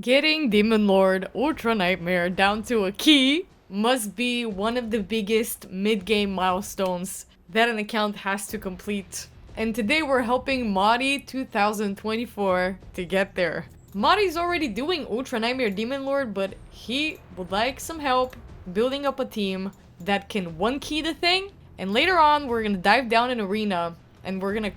Getting Demon Lord Ultra Nightmare down to a key must be one of the biggest mid-game milestones that an account has to complete. And today we're helping Madi 2024 to get there. Madi's already doing Ultra Nightmare Demon Lord, but he would like some help building up a team that can one-key the thing. And later on, we're gonna dive down in Arena and we're gonna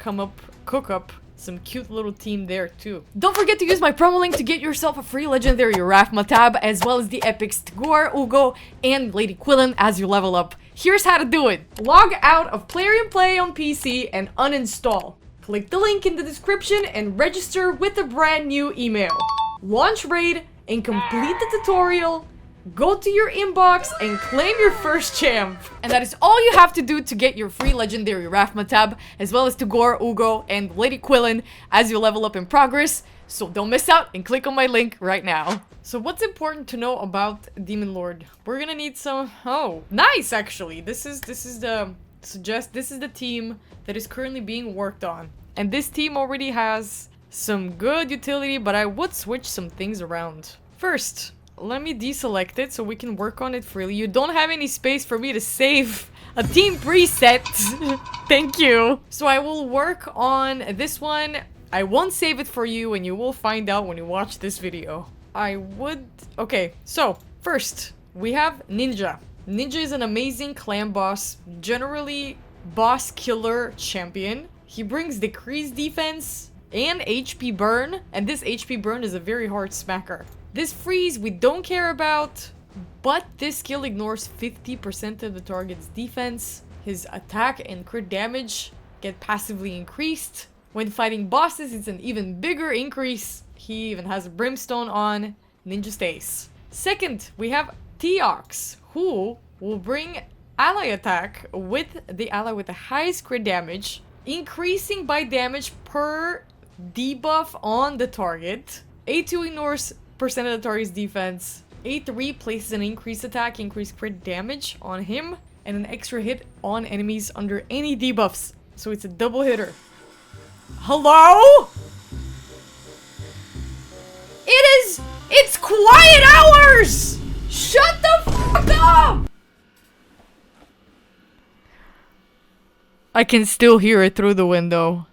cook up some cute little team there too. Don't forget to use my promo link to get yourself a free legendary Rafma tab, as well as the epics Takeover, Ugo, and Lady Quillen as you level up. Here's how to do it. Log out of Plarium Play on PC and uninstall. Click the link in the description and register with a brand new email. Launch raid and complete the tutorial. Go to your inbox and claim your first champ. And that is all you have to do to get your free legendary Rafma tab, as well as to Gore, Ugo, and Lady Quillen as you level up in progress. So don't miss out and click on my link right now. So what's important to know about Demon Lord? We're gonna need some... Oh, nice actually. This is the team that is currently being worked on. And this team already has some good utility, but I would switch some things around. First, let me deselect it so we can work on it freely. You don't have any space for me to save a team preset. Thank you. So I will work on this one. I won't save it for you and you will find out when you watch this video. Okay, so first we have Ninja. Ninja is an amazing clan boss, generally boss killer champion. He brings decreased defense and HP burn, and this HP burn is a very hard smacker. This freeze we don't care about, but this skill ignores 50% of the target's defense. His attack and crit damage get passively increased. When fighting bosses, it's an even bigger increase. He even has a brimstone on. Ninja stays. Second, we have Teox, who will bring ally attack with the ally with the highest crit damage, increasing by damage per debuff on the target. A2 ignores percent of the target's defense. A3 places an increased attack, increased crit damage on him, and an extra hit on enemies under any debuffs. So it's a double hitter. Hello? It's quiet hours! Shut the fuck up! I can still hear it through the window.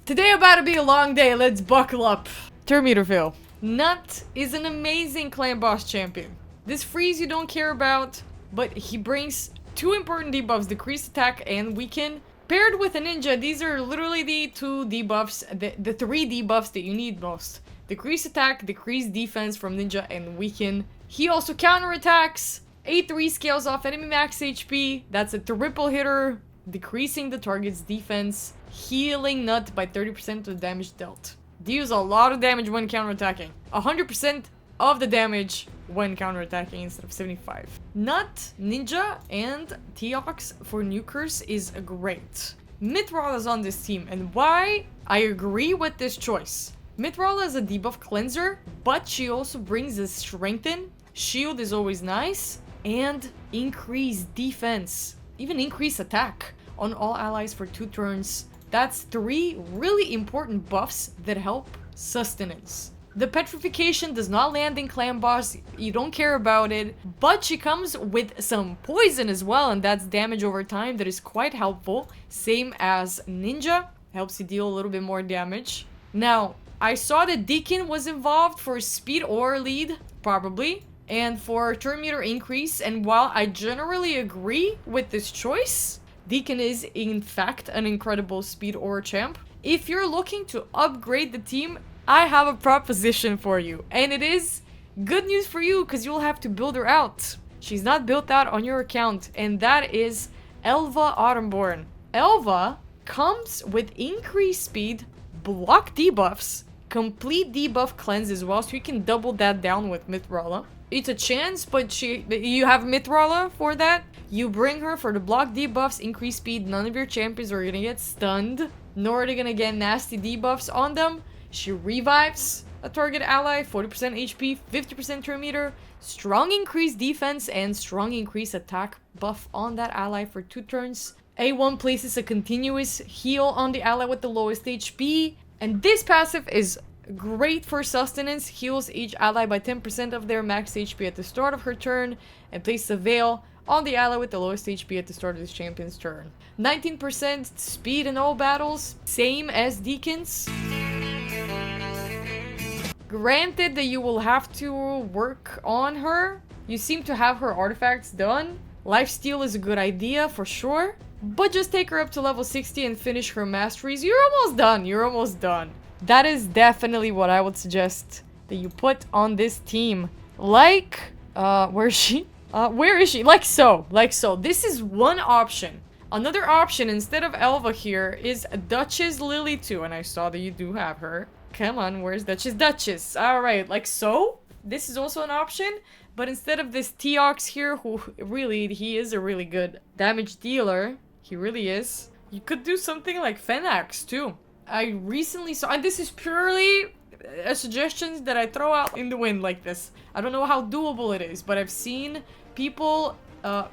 Today about to be a long day, let's buckle up. Terminatorville. Nut is an amazing clan boss champion. This freeze you don't care about, but he brings two important debuffs, decreased attack and weaken. Paired with a ninja, these are literally the two debuffs, the three debuffs that you need most. Decreased attack, decreased defense from ninja, and weaken. He also counterattacks. A3 scales off enemy max HP. That's a triple hitter, decreasing the target's defense. Healing Nut by 30% of the damage dealt. Deals a lot of damage when counterattacking. 100% of the damage when counterattacking instead of 75. Nut, Ninja, and Teox for nukers is great. Mithril is on this team, and why I agree with this choice. Mithril is a debuff cleanser, but she also brings a strengthen. Shield is always nice, and increased defense. Even increased attack on all allies for 2 turns. That's 3 really important buffs that help sustenance. The petrification does not land in clan boss, you don't care about it, but she comes with some poison as well, and that's damage over time that is quite helpful. Same as Ninja, helps you deal a little bit more damage. Now, I saw that Deacon was involved for speed or lead, probably, and for turn meter increase, and while I generally agree with this choice, Deacon is in fact an incredible speed or champ. If you're looking to upgrade the team, I have a proposition for you, and it is good news for you because you'll have to build her out. She's not built out on your account, and that is Elva Autumnborn. Elva comes with increased speed, block debuffs, complete debuff cleanse as well, so you can double that down with Mithrala. It's a chance, but you have Mithrala for that. You bring her for the block debuffs, increased speed. None of your champions are gonna get stunned, nor are they gonna get nasty debuffs on them. She revives a target ally, 40% HP, 50% turn meter, strong increased defense, and strong increased attack buff on that ally for 2 turns. A1 places a continuous heal on the ally with the lowest HP, and this passive is Great for sustenance, heals each ally by 10% of their max HP at the start of her turn, and place a veil on the ally with the lowest HP at the start of this champion's turn. 19% speed in all battles, same as Deacons. Granted that you will have to work on her. You seem to have her artifacts done. Lifesteal is a good idea for sure. But just take her up to level 60 and finish her masteries. You're almost done. You're almost done. That is definitely what I would suggest that you put on this team. Like, where is she? Where is she? Like so. Like so. This is one option. Another option instead of Elva here is Duchess Lily 2. And I saw that you do have her. Come on, where's Duchess? Alright, like so. This is also an option. But instead of this Teox here, who really, he is a really good damage dealer. He really is. You could do something like Fenax too. I recently saw, and this is purely a suggestion that I throw out in the wind like this. I don't know how doable it is, but I've seen people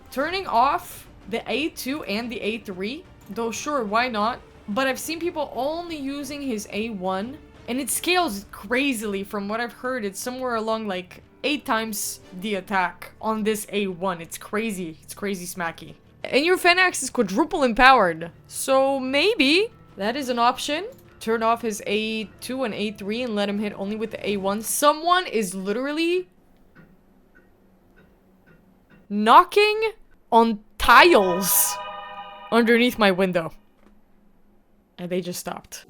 turning off the A2 and the A3. Though sure, why not? But I've seen people only using his A1. And it scales crazily from what I've heard. It's somewhere along like 8 times the attack on this A1. It's crazy. It's crazy smacky. And your Fenax is quadruple empowered. So maybe that is an option. Turn off his A2 and A3 and let him hit only with the A1. Someone is literally knocking on tiles underneath my window. And they just stopped.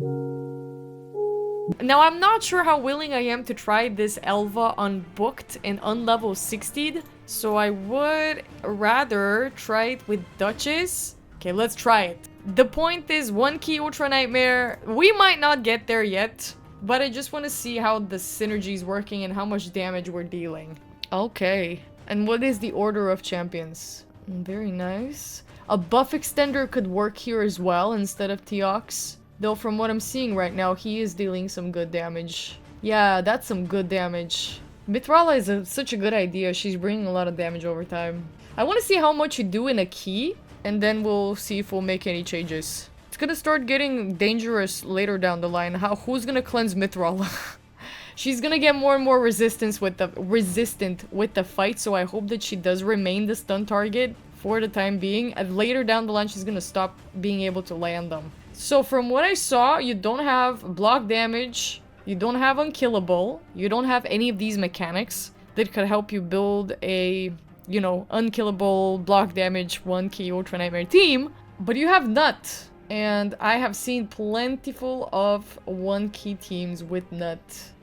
Now, I'm not sure how willing I am to try this Elva unbooked and unlevel 60'd, so I would rather try it with Duchess. Okay, let's try it. The point is, 1 key Ultra Nightmare, we might not get there yet, but I just want to see how the synergy is working and how much damage we're dealing. Okay, and what is the order of champions? Very nice. A buff extender could work here as well instead of Teox. Though from what I'm seeing right now, he is dealing some good damage. Yeah, that's some good damage. Mithrala is such a good idea. She's bringing a lot of damage over time. I want to see how much you do in a key, and then we'll see if we'll make any changes. It's gonna start getting dangerous later down the line. Who's gonna cleanse Mithrala? She's gonna get more and more resistant with the fight, so I hope that she does remain the stun target for the time being. And later down the line, she's gonna stop being able to land them. So from what I saw, you don't have block damage, you don't have unkillable, you don't have any of these mechanics that could help you build a, you know, unkillable block damage 1 key Ultra Nightmare team, but you have Nut. And I have seen plentiful of 1 key teams with Nut.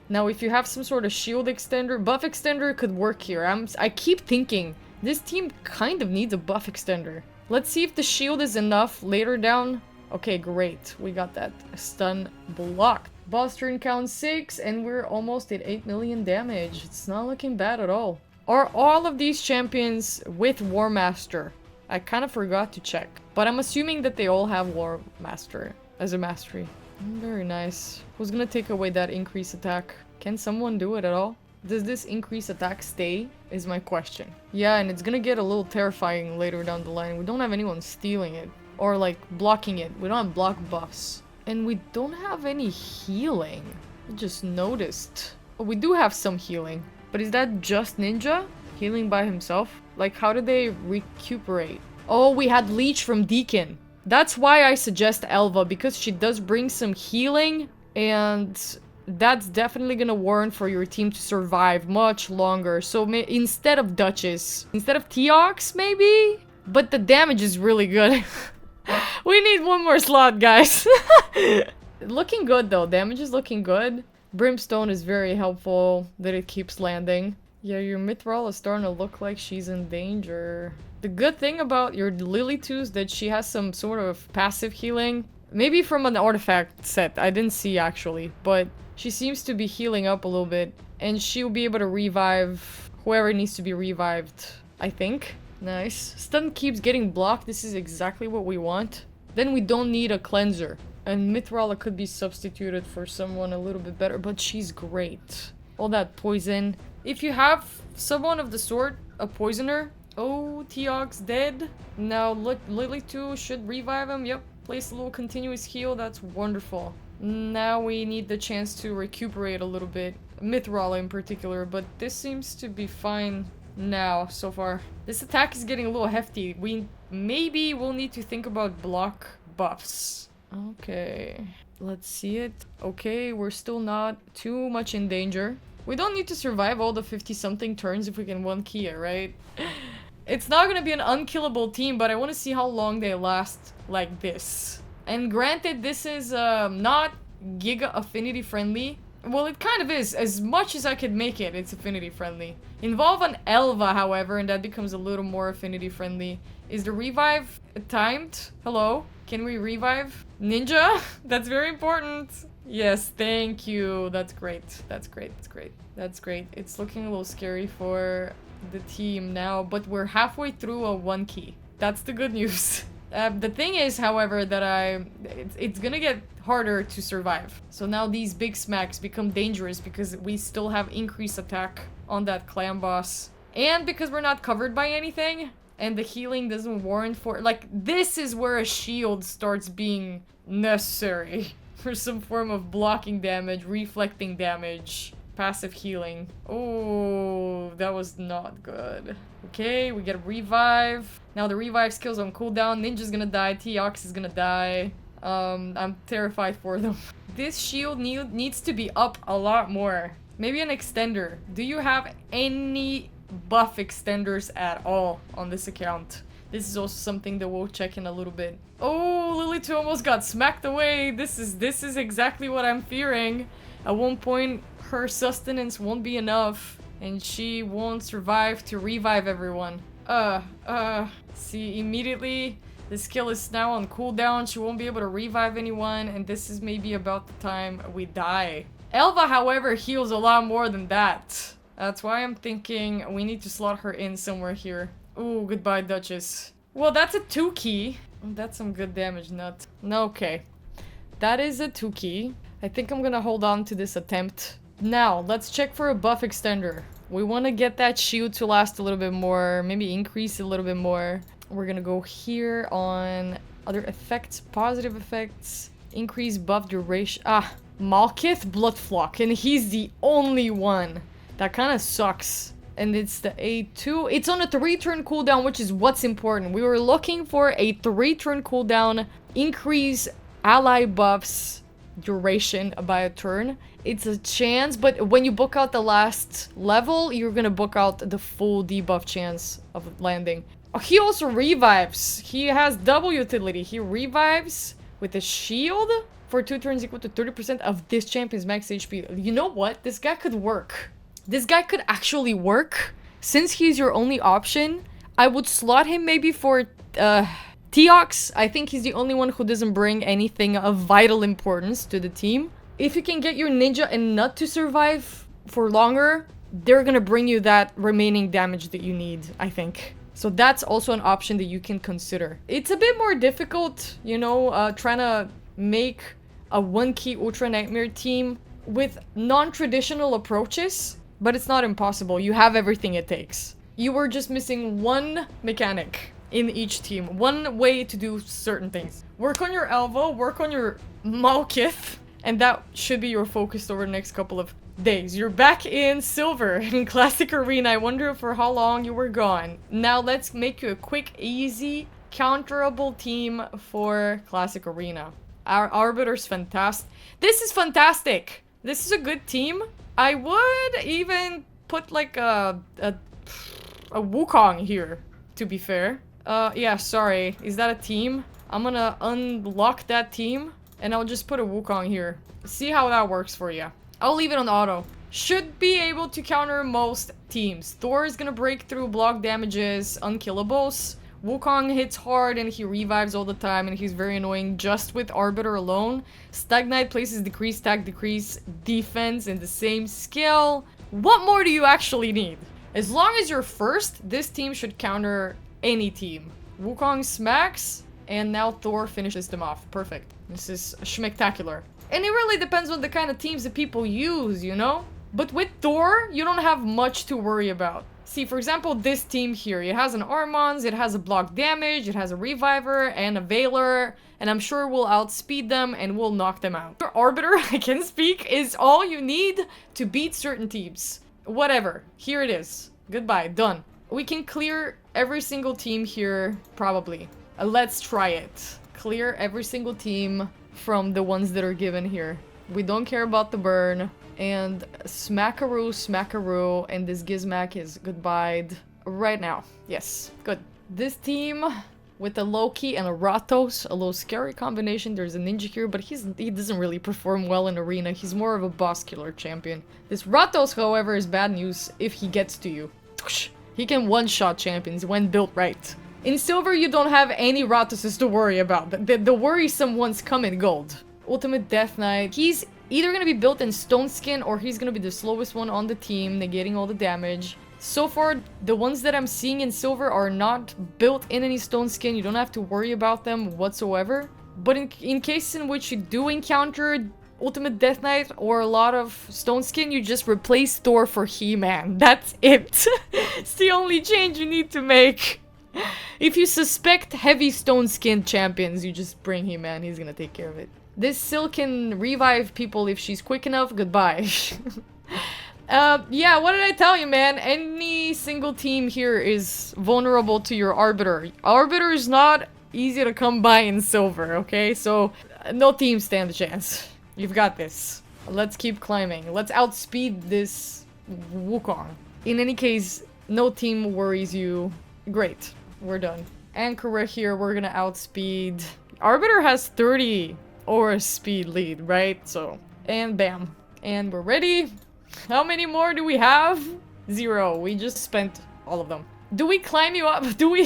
Now, if you have some sort of shield extender, buff extender could work here. I keep thinking this team kind of needs a buff extender. Let's see if the shield is enough later down. Okay, great. We got that stun blocked. Boss turn count 6, and we're almost at 8 million damage. It's not looking bad at all. Are all of these champions with War Master? I kind of forgot to check. But I'm assuming that they all have War Master as a mastery. Very nice. Who's gonna take away that increase attack? Can someone do it at all? Does this increase attack stay? Is my question. Yeah, and it's gonna get a little terrifying later down the line. We don't have anyone stealing it. Or like blocking it. We don't have block buffs. And we don't have any healing. I just noticed. Oh, we do have some healing. But is that just Ninja? Healing by himself? Like, how did they recuperate? Oh, we had Leech from Deacon. That's why I suggest Elva, because she does bring some healing. And that's definitely gonna warrant for your team to survive much longer. So instead of Duchess, instead of Teox, maybe? But the damage is really good. We need one more slot, guys. Looking good, though. Damage is looking good. Brimstone is very helpful that it keeps landing. Yeah, your Mithril is starting to look like she's in danger. The good thing about your Lily 2 is that she has some sort of passive healing. Maybe from an artifact set. I didn't see, actually. But she seems to be healing up a little bit. And she'll be able to revive whoever needs to be revived, I think. Nice. Stun keeps getting blocked. This is exactly what we want. Then we don't need a cleanser. And Mithrala could be substituted for someone a little bit better, but she's great. All that poison. If you have someone of the sort, a poisoner. Oh, Teox dead. Now Lily 2 should revive him. Yep. Place a little continuous heal. That's wonderful. Now we need the chance to recuperate a little bit. Mithril in particular, but this seems to be fine now, so far. This attack is getting a little hefty. Maybe we'll need to think about block buffs. Okay, let's see it. Okay, we're still not too much in danger. We don't need to survive all the 50-something turns if we can one key it, right? It's not gonna be an unkillable team, but I want to see how long they last like this. And granted, this is not Giga Affinity friendly. Well, it kind of is. As much as I could make it, it's affinity friendly. Involve an Elva, however, and that becomes a little more affinity friendly. Is the revive timed? Hello? Can we revive? Ninja? That's very important. Yes, thank you. That's great. That's great. That's great. That's great. It's looking a little scary for the team now, but we're halfway through a 1 key. That's the good news. The thing is, however, that it's gonna get harder to survive. So now these big smacks become dangerous because we still have increased attack on that clan boss. And because we're not covered by anything, and the healing doesn't warrant for... Like, this is where a shield starts being necessary for some form of blocking damage, reflecting damage, passive healing. Oh, that was not good. Okay, we get a revive. Now the revive skill's on cooldown. Ninja's gonna die. Teox is gonna die. I'm terrified for them. This shield needs to be up a lot more. Maybe an extender. Do you have any buff extenders at all on this account? This is also something that we'll check in a little bit. Oh, Lily 2 almost got smacked away. This is exactly what I'm fearing. At one point, her sustenance won't be enough, and she won't survive to revive everyone. See, immediately, the skill is now on cooldown. She won't be able to revive anyone, and this is maybe about the time we die. Elva, however, heals a lot more than that. That's why I'm thinking we need to slot her in somewhere here. Ooh, goodbye, Duchess. Well, that's a 2 key. That's some good damage, nut. Okay. That is a 2 key. I think I'm gonna hold on to this attempt. Now, let's check for a buff extender. We want to get that shield to last a little bit more, maybe increase it a little bit more. We're gonna go here on other effects, positive effects, increase buff duration. Ah, Malkith Bloodflock, and he's the only one. That kind of sucks. And it's the A2. It's on a 3-turn cooldown, which is what's important. We were looking for a 3-turn cooldown, increase ally buffs duration by a turn. It's a chance, but when you book out the last level, you're gonna book out the full debuff chance of landing. Oh, he also revives. He has double utility. He revives with a shield for 2 turns equal to 30% of this champion's max HP. You know what? This guy could work. This guy could actually work. Since he's your only option, I would slot him maybe for Teox. I think he's the only one who doesn't bring anything of vital importance to the team. If you can get your ninja and nut to survive for longer, they're gonna bring you that remaining damage that you need, I think. So that's also an option that you can consider. It's a bit more difficult, you know, trying to make a 1-key Ultra Nightmare team with non-traditional approaches, but it's not impossible. You have everything it takes. You were just missing one mechanic in each team. One way to do certain things. Work on your Elva, work on your Malkith, and that should be your focus over the next couple of days. You're back in Silver in Classic Arena. I wonder for how long you were gone. Now let's make you a quick, easy, counterable team for Classic Arena. Our Arbiter's fantastic. This is fantastic. This is a good team. I would even put like a Wukong here, to be fair. Yeah, sorry. Is that a team? I'm gonna unlock that team, and I'll just put a Wukong here. See how that works for you. I'll leave it on auto. Should be able to counter most teams. Thor is gonna break through block damages, unkillables. Wukong hits hard and he revives all the time, and he's very annoying just with Arbiter alone. Stagnite places decrease stack, decrease defense in the same skill. What more do you actually need? As long as you're first, this team should counter any team. Wukong smacks, and now Thor finishes them off. Perfect. This is schmectacular. And it really depends on the kind of teams that people use, you know? But with Thor, you don't have much to worry about. See, for example, this team here, it has an Armons, it has a block damage, it has a Reviver, and a Veiler, and I'm sure we'll outspeed them and we'll knock them out. Your Arbiter, I can speak, is all you need to beat certain teams. Whatever. Here it is. Goodbye. Done. We can clear every single team here, probably. Let's try it. Clear every single team from the ones that are given here. We don't care about the burn. And smackaroo, and this Gizmac is goodbye right now. Yes, good. This team with a Loki and a Ratos, a little scary combination. There's a ninja here, but he doesn't really perform well in arena. He's more of a boss killer champion. This Ratos, however, is bad news if he gets to you. He can one-shot champions when built right. In silver, you don't have any Ratoses to worry about. The worrisome ones come in gold. Ultimate Death Knight. He's either gonna be built in Stone Skin or he's gonna be the slowest one on the team, negating all the damage. So far, the ones that I'm seeing in silver are not built in any Stone Skin. You don't have to worry about them whatsoever. But in cases in which you do encounter Ultimate Death Knight or a lot of Stone Skin, you just replace Thor for He-Man. That's it. It's the only change you need to make. If you suspect heavy Stone Skin champions, you just bring He-Man. He's gonna take care of it. This Silk can revive people if she's quick enough. Goodbye. Yeah, what did I tell you, man? Any single team here is vulnerable to your Arbiter. Arbiter is not easy to come by in silver, okay? So, no team stand a chance. You've got this. Let's keep climbing. Let's outspeed this Wukong. In any case, no team worries you. Great. We're done. Ankara here, we're gonna outspeed. Arbiter has 30 or speed lead, right? So, and bam. And we're ready. How many more do we have? 0. We just spent all of them. Do we climb you up? Do we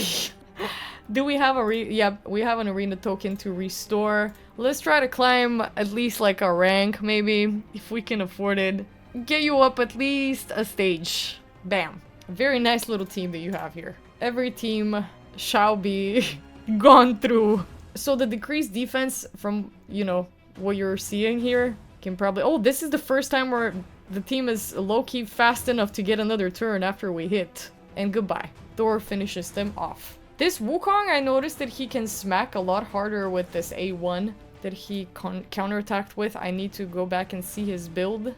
have a yep, we have an arena token to restore. Let's try to climb at least like a rank, maybe, if we can afford it. Get you up at least a stage. Bam. A very nice little team that you have here. Every team shall be gone through. So the decreased defense from, you know, what you're seeing here can probably... Oh, this is the first time where the team is low-key fast enough to get another turn after we hit. And goodbye. Thor finishes them off. This Wukong, I noticed that he can smack a lot harder with this A1 that he counterattacked with. I need to go back and see his build.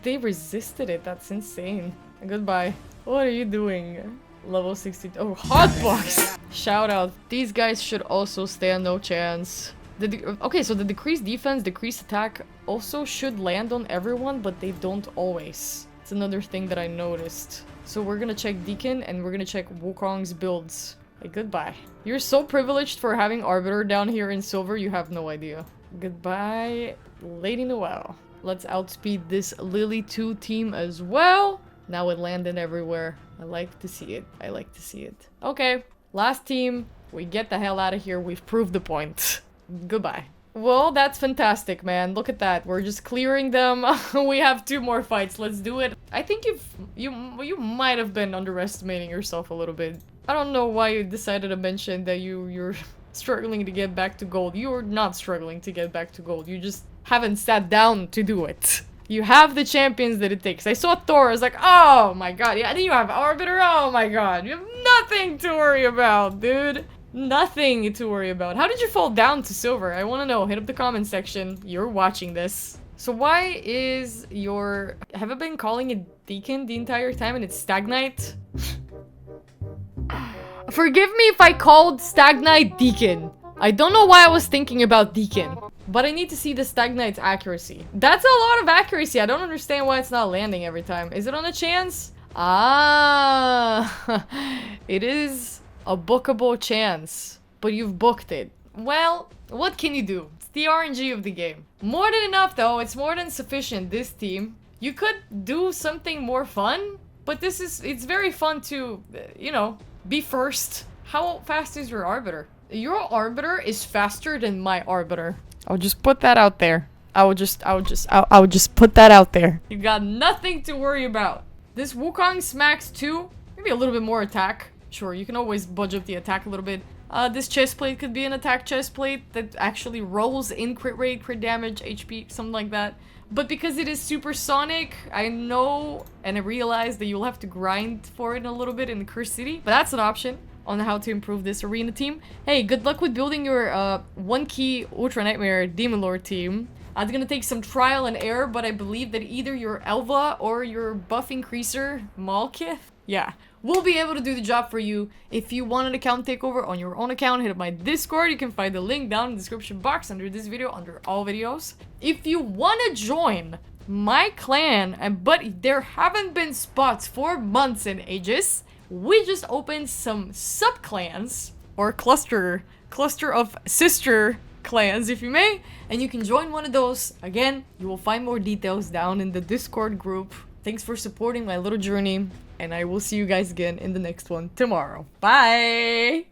They resisted it. That's insane. Goodbye. What are you doing? Level 62. Oh, hotbox! Shout out. These guys should also stand no chance. Okay, so the decreased defense, decreased attack also should land on everyone, but they don't always. It's another thing that I noticed. So we're gonna check Deacon and we're gonna check Wukong's builds. Like, goodbye. You're so privileged for having Arbiter down here in silver, you have no idea. Goodbye, Lady Noelle. Let's outspeed this Lily 2 team as well. Now it landed everywhere. I like to see it. I like to see it. Okay, last team. We get the hell out of here. We've proved the point. Goodbye. Well, that's fantastic, man. Look at that. We're just clearing them. We have 2 more fights. Let's do it. I think you might have been underestimating yourself a little bit. I don't know why you decided to mention that you're struggling to get back to gold. You're not struggling to get back to gold. You just haven't sat down to do it. You have the champions that it takes. I saw Thor. I was like, oh my god. Yeah, and then you have Arbiter. Oh my god. You have nothing to worry about, dude. Nothing to worry about. How did you fall down to silver? I want to know. Hit up the comment section. You're watching this. So why is your... Have I been calling it Deacon the entire time and it's Stagnite? Forgive me if I called Stagnite Deacon. I don't know why I was thinking about Deacon. But I need to see the Stagnite's accuracy. That's a lot of accuracy. I don't understand why it's not landing every time. Is it on a chance? Ah, it is a bookable chance. But you've booked it. Well, what can you do? It's the RNG of the game. More than enough though. It's more than sufficient, this team. You could do something more fun. But it's very fun to, you know, be first. How fast is your Arbiter? Your Arbiter is faster than my Arbiter. I'll just put that out there. I would just put that out there. You got nothing to worry about. This Wukong smacks too. Maybe a little bit more attack. Sure, you can always budge up the attack a little bit. This chest plate could be an attack chest plate that actually rolls in crit rate, crit damage, HP, something like that. But because it is supersonic, I know and I realize that you'll have to grind for it a little bit in the Cursed City. But that's an option on how to improve this arena team. Hey, good luck with building your one key Ultra Nightmare Demon Lord team. It's gonna take some trial and error, but I believe that either your Elva or your buff increaser, Malkith, yeah, will be able to do the job for you. If you want an account takeover on your own account, hit up my Discord. You can find the link down in the description box under this video, under all videos. If you want to join my clan, but there haven't been spots for months and ages, we just opened some sub-clans, or cluster of sister clans, if you may, and you can join one of those. Again, you will find more details down in the Discord group. Thanks for supporting my little journey, and I will see you guys again in the next one tomorrow. Bye!